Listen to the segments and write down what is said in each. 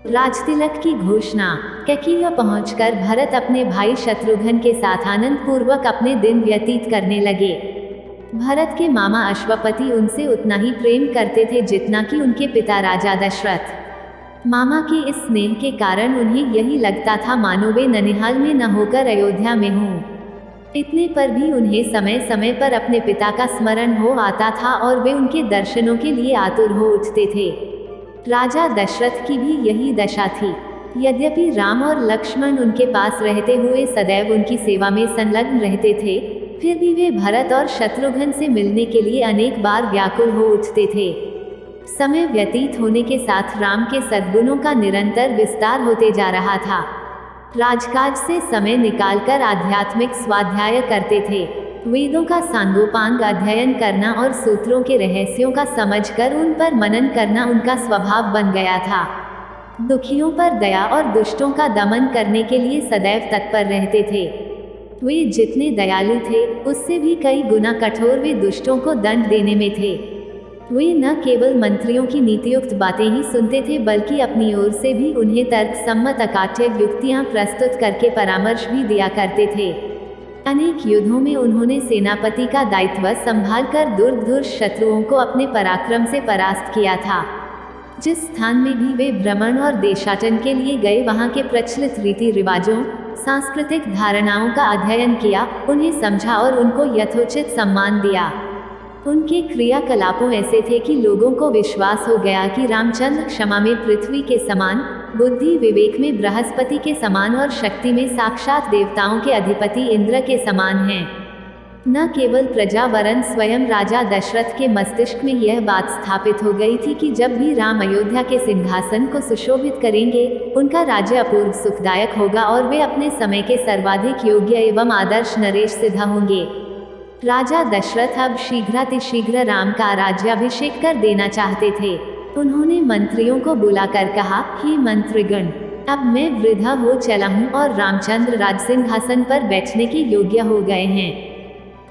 राजतिलक की घोषणा। कैकेयी पहुंचकर भरत अपने भाई शत्रुघ्न के साथ आनंद पूर्वक अपने दिन व्यतीत करने लगे। भरत के मामा अश्वपति उनसे उतना ही प्रेम करते थे जितना कि उनके पिता राजा दशरथ। मामा के इस स्नेह के कारण उन्हें यही लगता था मानो वे ननिहाल में न होकर अयोध्या में हों। इतने पर भी उन्हें समय समय पर अपने पिता का स्मरण हो आता था और वे उनके दर्शनों के लिए आतुर हो उठते थे। राजा दशरथ की भी यही दशा थी। यद्यपि राम और लक्ष्मण उनके पास रहते हुए सदैव उनकी सेवा में संलग्न रहते थे, फिर भी वे भरत और शत्रुघ्न से मिलने के लिए अनेक बार व्याकुल हो उठते थे। समय व्यतीत होने के साथ राम के सद्गुणों का निरंतर विस्तार होते जा रहा था। राजकाज से समय निकालकर आध्यात्मिक स्वाध्याय करते थे। वेदों का सांगोपांग अध्ययन करना और सूत्रों के रहस्यों का समझकर उन पर मनन करना उनका स्वभाव बन गया था। दुखियों पर दया और दुष्टों का दमन करने के लिए सदैव तत्पर रहते थे। वे जितने दयालु थे, उससे भी कई गुना कठोर वे दुष्टों को दंड देने में थे। वे न केवल मंत्रियों की नीतियुक्त बातें ही सुनते थे, बल्कि अपनी ओर से भी उन्हें तर्क सम्मत अकाट्य युक्तियां प्रस्तुत करके परामर्श भी दिया करते थे। अनेक युद्धों में उन्होंने सेनापति का दायित्व संभालकर दुर्धुर शत्रुओं को अपने पराक्रम से परास्त किया था। जिस स्थान में भी वे भ्रमण और देशाटन के लिए गए, वहां के प्रचलित रीति रिवाजों, सांस्कृतिक धारणाओं का अध्ययन किया, उन्हें समझा और उनको यथोचित सम्मान दिया। उनके क्रियाकलापों ऐसे थे कि लोगों को विश्वास हो गया कि रामचंद्र क्षमा में पृथ्वी के समान, बुद्धि विवेक में बृहस्पति के समान और शक्ति में साक्षात देवताओं के अधिपति इंद्र के समान हैं। न केवल प्रजा वरन स्वयं राजा दशरथ के मस्तिष्क में यह बात स्थापित हो गई थी कि जब भी राम अयोध्या के सिंहासन को सुशोभित करेंगे, उनका राज्य अपूर्व सुखदायक होगा और वे अपने समय के सर्वाधिक योग्य एवं आदर्श नरेश सिद्ध होंगे। राजा दशरथ अब शीघ्रातिशीघ्र राम का राज्याभिषेक कर देना चाहते थे। उन्होंने मंत्रियों को बुलाकर कहा, हे मंत्रीगण, अब मैं वृद्धा हो चला हूँ और रामचंद्र राजसिंहासन पर बैठने के योग्य हो गए हैं।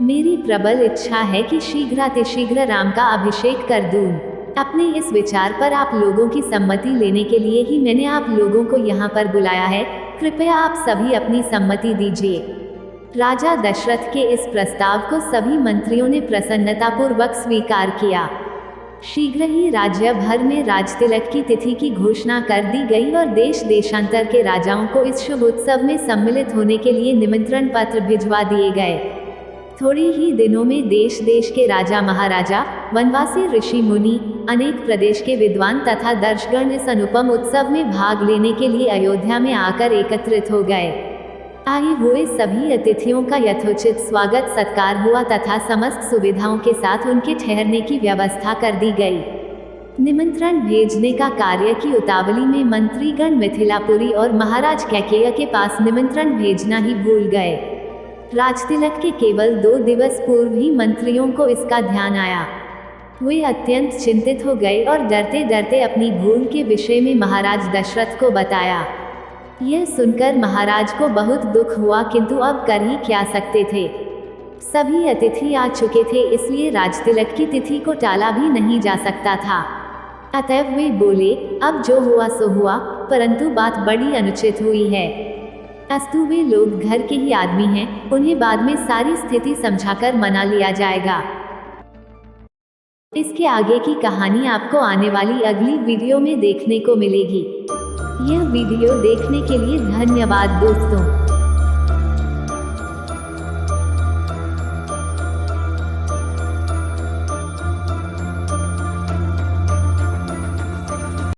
मेरी प्रबल इच्छा है कि शीघ्रातिशीघ्र राम का अभिषेक कर दूं। अपने इस विचार पर आप लोगों की सम्मति लेने के लिए ही मैंने आप लोगों को यहाँ पर बुलाया है। कृपया आप सभी अपनी सम्मति दीजिए। राजा दशरथ के इस प्रस्ताव को सभी मंत्रियों ने प्रसन्नतापूर्वक स्वीकार किया। शीघ्र ही राज्य भर में राजतिलक की तिथि की घोषणा कर दी गई और देश देशांतर के राजाओं को इस शुभ उत्सव में सम्मिलित होने के लिए निमंत्रण पत्र भिजवा दिए गए। थोड़े ही दिनों में देश देश के राजा महाराजा, वनवासी ऋषि मुनि, अनेक प्रदेश के विद्वान तथा दर्शगण इस अनुपम उत्सव में भाग लेने के लिए अयोध्या में आकर एकत्रित हो गए। आए हुए सभी अतिथियों का यथोचित स्वागत सत्कार हुआ तथा समस्त सुविधाओं के साथ उनके ठहरने की व्यवस्था कर दी गई। निमंत्रण भेजने का कार्य की उतावली में मंत्रीगण मिथिलापुरी और महाराज कैकेयी के पास निमंत्रण भेजना ही भूल गए। राजतिलक के केवल 2 दिवस पूर्व ही मंत्रियों को इसका ध्यान आया। वे अत्यंत चिंतित हो गए और डरते डरते अपनी भूल के विषय में महाराज दशरथ को बताया। यह सुनकर महाराज को बहुत दुख हुआ, किंतु अब कर ही क्या सकते थे। सभी अतिथि आ चुके थे, इसलिए राजतिलक की तिथि को टाला भी नहीं जा सकता था। अतएव वे बोले, अब जो हुआ सो हुआ, परंतु बात बड़ी अनुचित हुई है। अस्तु वे लोग घर के ही आदमी हैं, उन्हें बाद में सारी स्थिति समझाकर मना लिया जाएगा। इसके आगे की कहानी आपको आने वाली अगली वीडियो में देखने को मिलेगी। यह वीडियो देखने के लिए धन्यवाद दोस्तों।